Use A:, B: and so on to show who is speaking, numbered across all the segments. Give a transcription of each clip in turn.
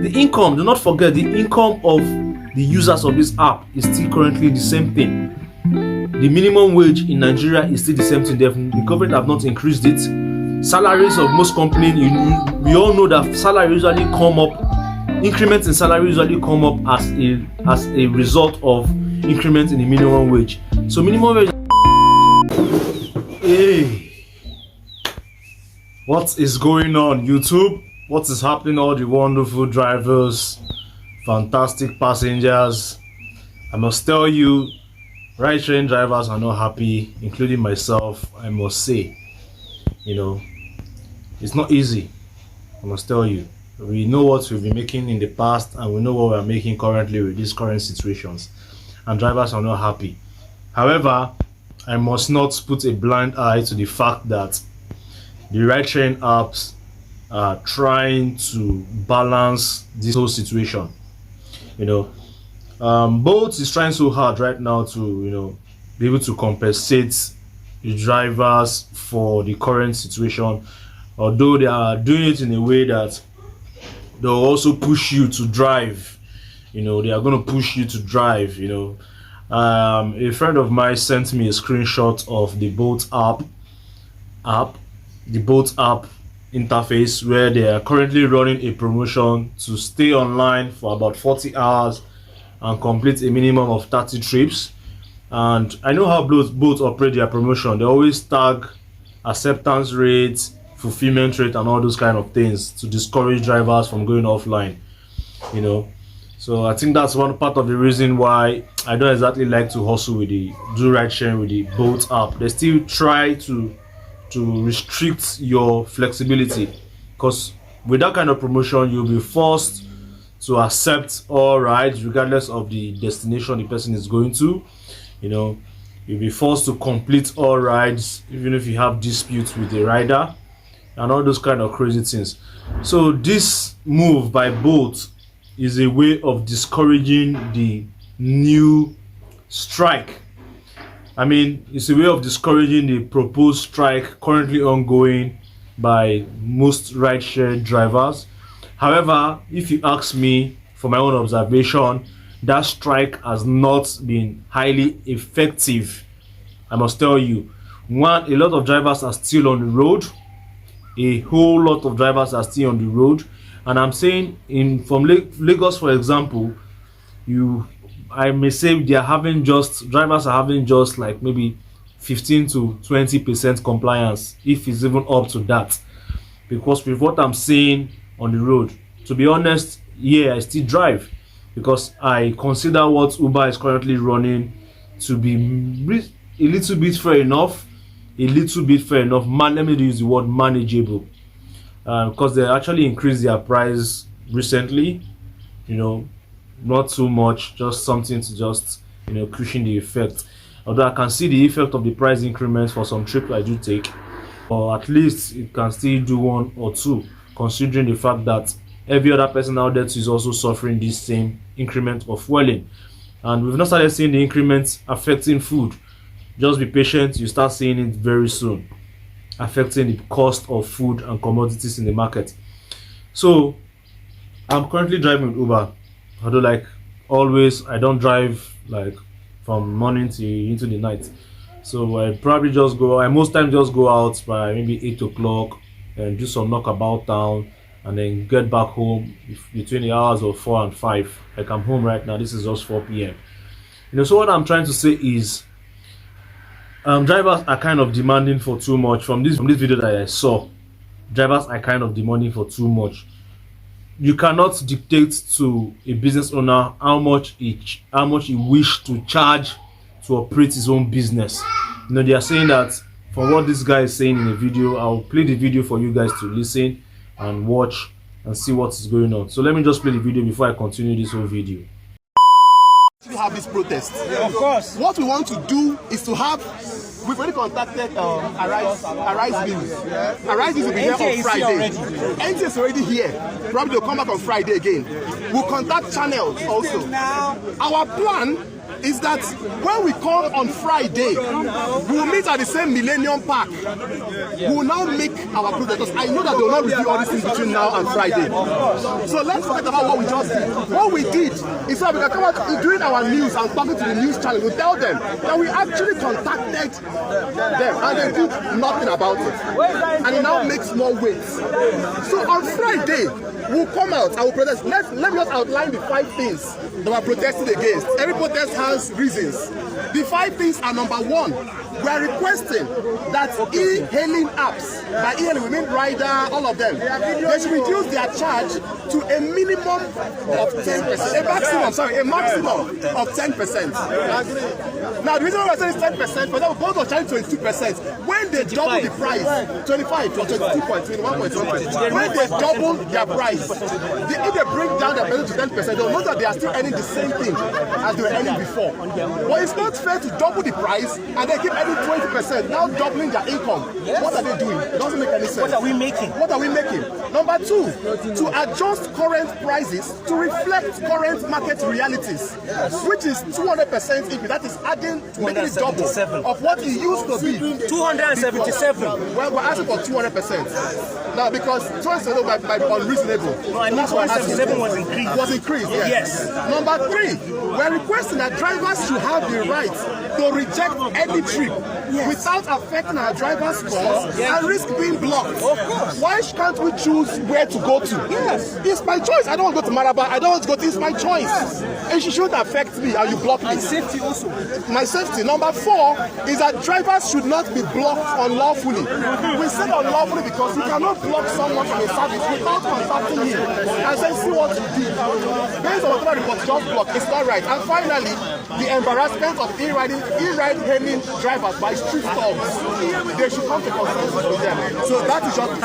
A: The income, do not forget, the income of the users of this app is still currently the same thing. The minimum wage in Nigeria is still the same thing. The government have not increased it. Salaries of most companies, we all know that salary usually come up, increments in salary usually come up as a result of increments in the minimum wage. So minimum wage. Hey, what is going on, YouTube? What is happening, all the wonderful drivers, fantastic passengers? I must tell you, ride-sharing drivers are not happy, including myself. I must say, it's not easy. I must tell you, we know what we've been making in the past, and we know what we're making currently with these current situations, and drivers are not happy. However, I must not put a blind eye to the fact that the ride-sharing apps are trying to balance this whole situation. Bolt is trying so hard right now to be able to compensate the drivers for the current situation, although they are doing it in a way that they'll also push you to drive. They are going to push you to drive. A friend of mine sent me a screenshot of the Bolt app interface, where they are currently running a promotion to stay online for about 40 hours and complete a minimum of 30 trips. And I know how Bolt operate their promotion. They always tag acceptance rates, fulfillment rate, and all those kind of things to discourage drivers from going offline. So I think that's one part of the reason why I don't exactly like to hustle with do ride sharing with the Bolt app. They still try to restrict your flexibility, because with that kind of promotion you'll be forced to accept all rides regardless of the destination the person is going to. You'll be forced to complete all rides even if you have disputes with the rider and all those kind of crazy things. So this move by Bolt is a way of discouraging the new strike. It's a way of discouraging the proposed strike currently ongoing by most rideshare drivers. However, if you ask me, for my own observation, that strike has not been highly effective. I must tell you, one, a lot of drivers are still on the road. A whole lot of drivers are still on the road. And I'm saying, from Lagos, for example, I may say drivers are having just like maybe 15 to 20% compliance, if it's even up to that. Because with what I'm seeing on the road, to be honest, I still drive, because I consider what Uber is currently running to be a little bit fair enough. Let me use the word manageable, because they actually increased their price recently. Not too much, just something to just cushion the effect. Although I can see the effect of the price increments for some trips I do take, or at least it can still do one or two, considering the fact that every other person out there is also suffering this same increment of fueling. And we've not started seeing the increments affecting food. Just be patient, you start seeing it very soon, affecting the cost of food and commodities in the market. So I'm currently driving with Uber. Although, like always, I don't drive like from morning to into the night. So I most times just go out by maybe 8 o'clock and do some knockabout town, and then get back home between the hours of 4 and 5. Like I'm home right now, this is just 4 p.m. So what I'm trying to say is, drivers are kind of demanding for too much. From this video that I saw, drivers are kind of demanding for too much. You cannot dictate to a business owner how much he wish to charge to operate his own business. They are saying that, from what this guy is saying in the video, I'll play the video for you guys to listen and watch and see what is going on. So let me just play the video before I continue this whole video.
B: We have this protest. Yeah, of course. What we want to do is to have. We've already contacted Arise Bills. Arise Bills will be here on Friday. NT is already here. Probably they'll come back on Friday again. We'll contact channels also. Our plan is that when we come on Friday, we will meet at the same Millennium Park. We will now make our protest. I know that they will not review all these things between now and Friday. So let's forget about what we just did. What we did is that we can come out during our news and talking to the news channel. We tell them that we actually contacted them and they did nothing about it. And it now makes more weight. So on Friday, we'll come out and we'll protest. Let me just outline the 5 things that we're protesting against. Every protest has reasons. The 5 things are: number 1, we are requesting that e-hailing apps, by e-hailing we mean rider, all of them, they should reduce their charge to a minimum of 10%, a maximum of 10%. Now the reason why we're saying is 10%, for example, both are charging 22%. When they double the price, 25 or 22.21.1, when they double their price, if they bring down their price to 10%, they'll know that they are still earning the same thing as they were earning before. But it's not fair to double the price and they keep earning 20%, now doubling their income. What are they doing? It doesn't make any sense.
C: What are we making?
B: What are we making? Number 2, to adjust current prices to reflect current market realities, which is 200% increase. That is adding, making it double of what it used to be.
C: 277.
B: Well, we're asking for 200%. Now, because 200% might be unreasonable.
C: No, I know 277 was increased.
B: Was increased, yes. Number 3, we're requesting that drivers should have the right to reject any trip without affecting our driver's scores and risk being blocked. Why can't we choose where to go to?
C: Yes.
B: It's my choice. I don't want to go to Maraba. I don't want to go to. It's my choice. And she shouldn't affect me and you block me.
C: And safety also.
B: My safety. Number 4 is that drivers should not be blocked unlawfully. We say unlawfully because you cannot block someone from a service without contacting him and then see what he did. Based on whatever report, just block. It's not right. And finally, the embarrassment of e-ride-hailing drivers by street stalls. They should come to consensus with them. So that is just on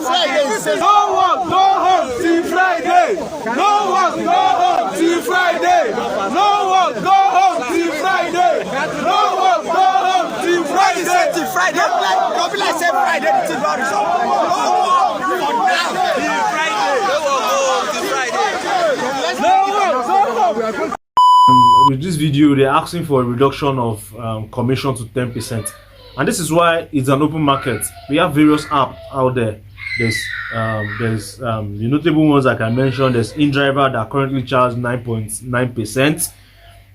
B: Friday.
D: No one go home till Friday. No one go home till Friday. No one go home till Friday. No one go home till Friday.
C: Till Friday. Don't be like say Friday. Till Friday. No one for now. Till Friday. No one go home till Friday.
D: No one go home.
A: With this video, they're asking for a reduction of commission to 10%, and this is why it's an open market. We have various apps out there. There's the notable ones I can mention. There's InDriver that currently charge 9.9%.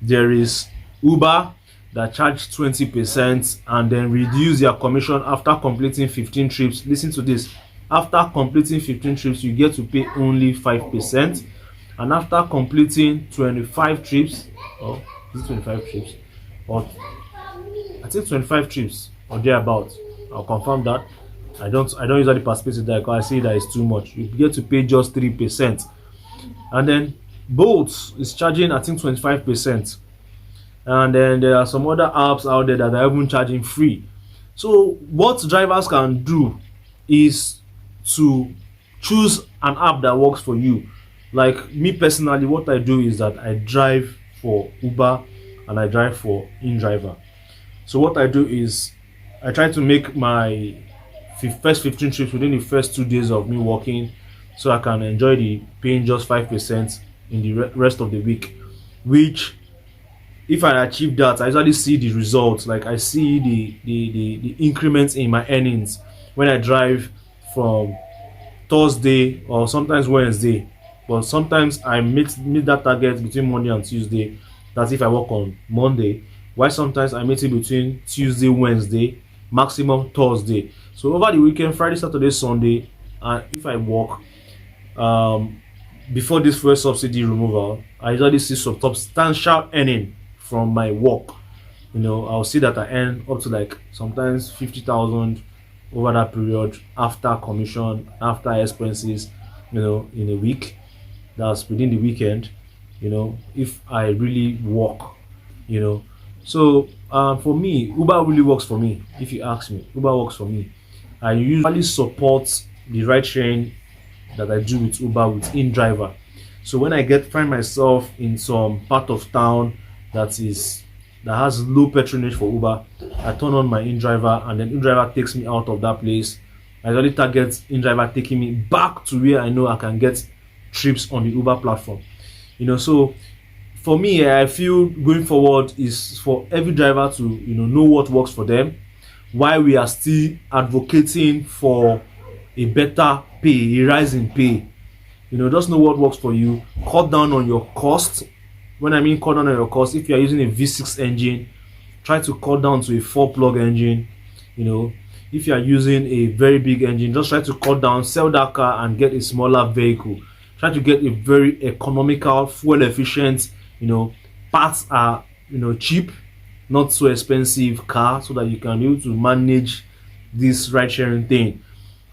A: There is Uber that charge 20% and then reduce their commission after completing 15 trips. Listen to this: after completing 15 trips, you get to pay only 5%. And after completing 25 trips, or is it 25 trips? Or I think 25 trips or thereabouts. I'll confirm that. I don't usually participate in that because I see that it's too much. You get to pay just 3%. And then Bolt is charging, I think, 25%. And then there are some other apps out there that are even charging free. So what drivers can do is to choose an app that works for you. Like me personally, what I do is that I drive for Uber and I drive for InDriver. So what I do is I try to make my first 15 trips within the first 2 days of me working, so I can enjoy the paying just 5% in the rest of the week. Which, if I achieve that, I usually see the results. Like I see the increments in my earnings when I drive from Thursday or sometimes Wednesday. But sometimes I meet that target between Monday and Tuesday. That's if I work on Monday. While sometimes I meet it between Tuesday, Wednesday, maximum Thursday. So over the weekend, Friday, Saturday, Sunday, and if I work before this first subsidy removal, I usually see some substantial earning from my work. You know, I'll see that I earn up to like sometimes 50,000 over that period after commission, after expenses, you know, in a week. That's within the weekend, you know, if I really work, you know. So for me, Uber really works for me. If you ask me, Uber works for me. I usually support the ride sharing that I do with Uber with InDriver. So when I find myself in some part of town that has low patronage for Uber, I turn on my InDriver and then InDriver takes me out of that place. I usually target InDriver taking me back to where I know I can get trips on the Uber platform. So for me, I feel going forward is for every driver to know what works for them, while we are still advocating for a better pay, a rise in pay. Just know what works for you. Cut down on your cost. When I mean cut down on your cost, if you are using a V6 engine, try to cut down to a 4-plug engine. If you are using a very big engine, just try to cut down, sell that car and get a smaller vehicle. Try to get a very economical, fuel efficient, parts are cheap, not so expensive car, so that you can be able to manage this ride sharing thing.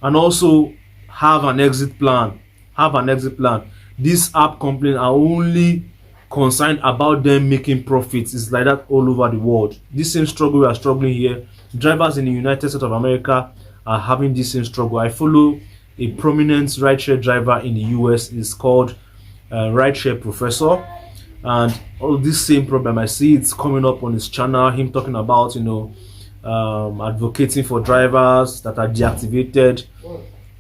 A: And also have an exit plan. These app companies are only concerned about them making profits. It's like that all over the world. This same struggle we are struggling here, drivers in the United States of America are having this same struggle. I follow a prominent rideshare driver in the US. It's called Rideshare Professor, and all this same problem, I see it's coming up on his channel, him talking about advocating for drivers that are deactivated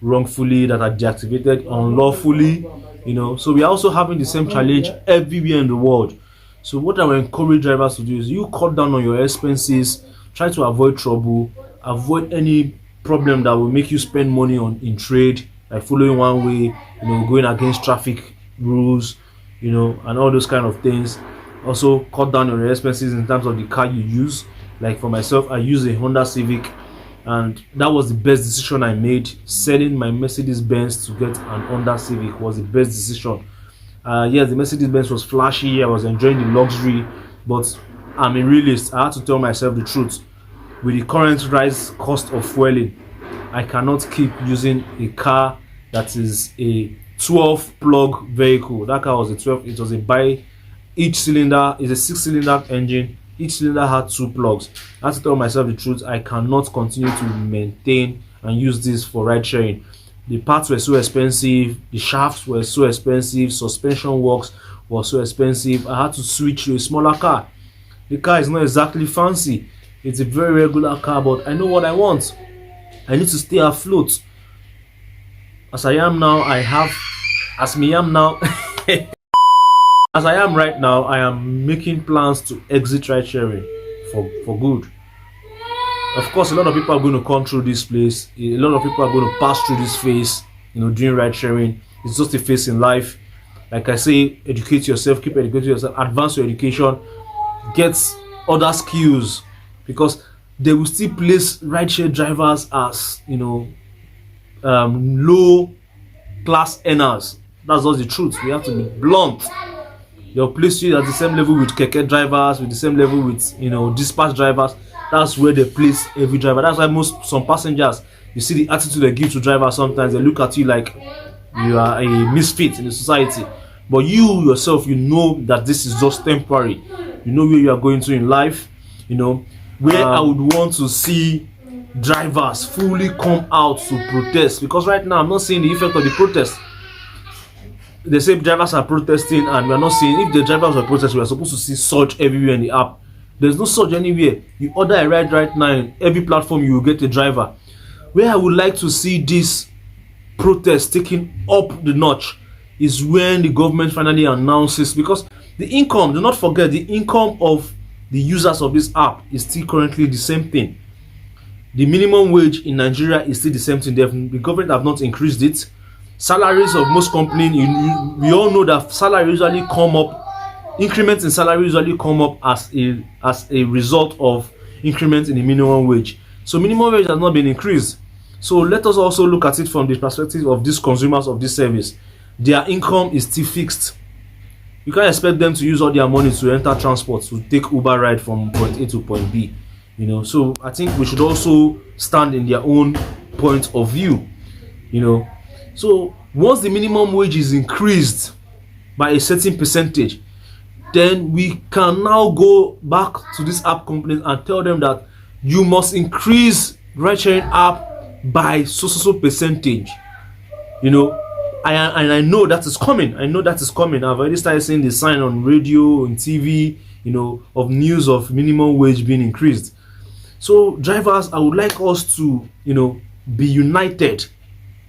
A: wrongfully, that are deactivated unlawfully. So we are also having the same challenge everywhere in the world. So what I will encourage drivers to do is you cut down on your expenses, try to avoid trouble, avoid any problem that will make you spend money in trade, like following one way, going against traffic rules, and all those kind of things. Also cut down on your expenses in terms of the car you use. Like for myself, I use a Honda Civic, and that was the best decision I made. Selling my Mercedes-Benz to get an Honda Civic was the best decision. Yes, the Mercedes-Benz was flashy, I was enjoying the luxury, but I'm a realist. I had to tell myself the truth. With the current rise cost of fueling, I cannot keep using a car that is a 12-plug vehicle. That car was a 12. It was each cylinder is a 6-cylinder engine. Each cylinder had 2 plugs. I had to tell myself the truth. I cannot continue to maintain and use this for ride sharing. The parts were so expensive, the shafts were so expensive, suspension works was so expensive. I had to switch to a smaller car. The car is not exactly fancy. It's a very regular car, but I know what I want. I need to stay afloat. As I am now, as I am right now, I am making plans to exit ride sharing for good. Of course, a lot of people are going to come through this place. A lot of people are going to pass through this phase, doing ride sharing. It's just a phase in life. Like I say, educate yourself, keep educating yourself, advance your education, get other skills, because they will still place rideshare drivers as low class earners. That's just the truth. We have to be blunt. They'll place you at the same level with keke drivers, with the same level with dispatch drivers. That's where they place every driver. That's why some passengers, you see the attitude they give to drivers. Sometimes they look at you like you are a misfit in the society. But you yourself, that this is just temporary. You know where you are going to in life. Where I would want to see drivers fully come out to protest, because right now I'm not seeing the effect of the protest. They say drivers are protesting, and we are not seeing. If the drivers are protesting, we are supposed to see surge everywhere in the app. There's no surge anywhere. You order a ride right now, in every platform you will get a driver. Where I would like to see this protest taking up the notch is when the government finally announces, because the income, do not forget, the income of the users of this app is still currently the same thing. The minimum wage in Nigeria is still the same thing. The government have not increased it. Salaries of most companies, we all know that salary usually come up, increments in salary usually come up as a result of increments in the minimum wage. So minimum wage has not been increased. So let us also look at it from the perspective of these consumers of this service. Their income is still fixed. You can't expect them to use all their money to enter transport, to take Uber ride from point A to point B. So I think we should also stand in their own point of view. So once the minimum wage is increased by a certain percentage, then we can now go back to this app companies and tell them that you must increase ride sharing app by so percentage. I know that is coming. I've already started seeing the sign on radio and TV, of news of minimum wage being increased. So drivers, I would like us to, be united.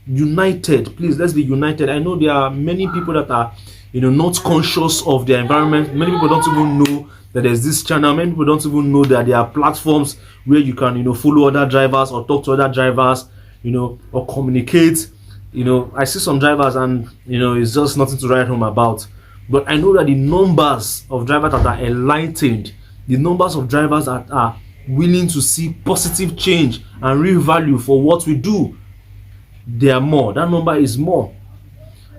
A: Please, let's be united. I know there are many people that are, not conscious of their environment. Many people don't even know that there's this channel. Many people don't even know that there are platforms where you can, follow other drivers or talk to other drivers, or communicate. I see some drivers and, it's just nothing to write home about. But I know that the numbers of drivers that are enlightened, the numbers of drivers that are willing to see positive change and real value for what we do, they are more. That number is more.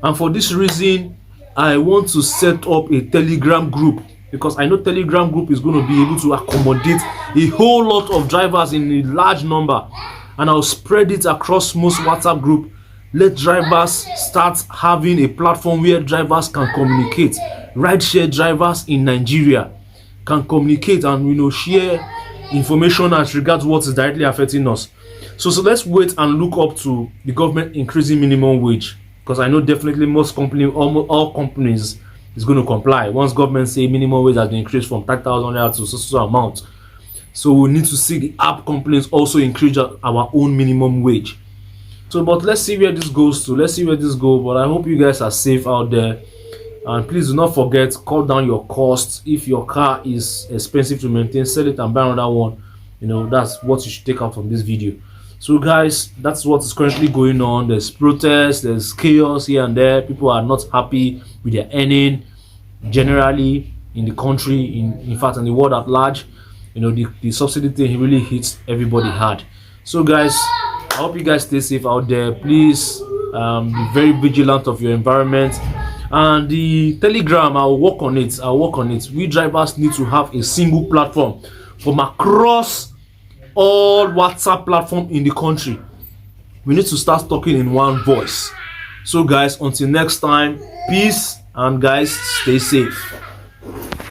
A: And for this reason, I want to set up a Telegram group, because I know Telegram group is going to be able to accommodate a whole lot of drivers in a large number, and I'll spread it across most WhatsApp group. Let drivers start having a platform where drivers can communicate. Rideshare drivers in Nigeria can communicate and share information as regards what is directly affecting us. So let's wait and look up to the government increasing minimum wage, because I know definitely most companies, all companies is going to comply once government say minimum wage has been increased from 30,000 naira to so amount. So we need to see the app companies also increase our own minimum wage. So, but let's see where this goes to. Let's see where this goes. But I hope you guys are safe out there. And please do not forget, cut down your costs. If your car is expensive to maintain, sell it and buy another one. That's what you should take out from this video. So guys, that's what is currently going on. There's protests, there's chaos here and there. People are not happy with their earning generally in the country, in fact in the world at large. The subsidy thing really hits everybody hard. So guys, I hope you guys stay safe out there. Please be very vigilant of your environment. And the Telegram, I'll work on it. We drivers need to have a single platform from across all WhatsApp platform in the country. We need to start talking in one voice. So guys, until next time, peace, and guys, stay safe.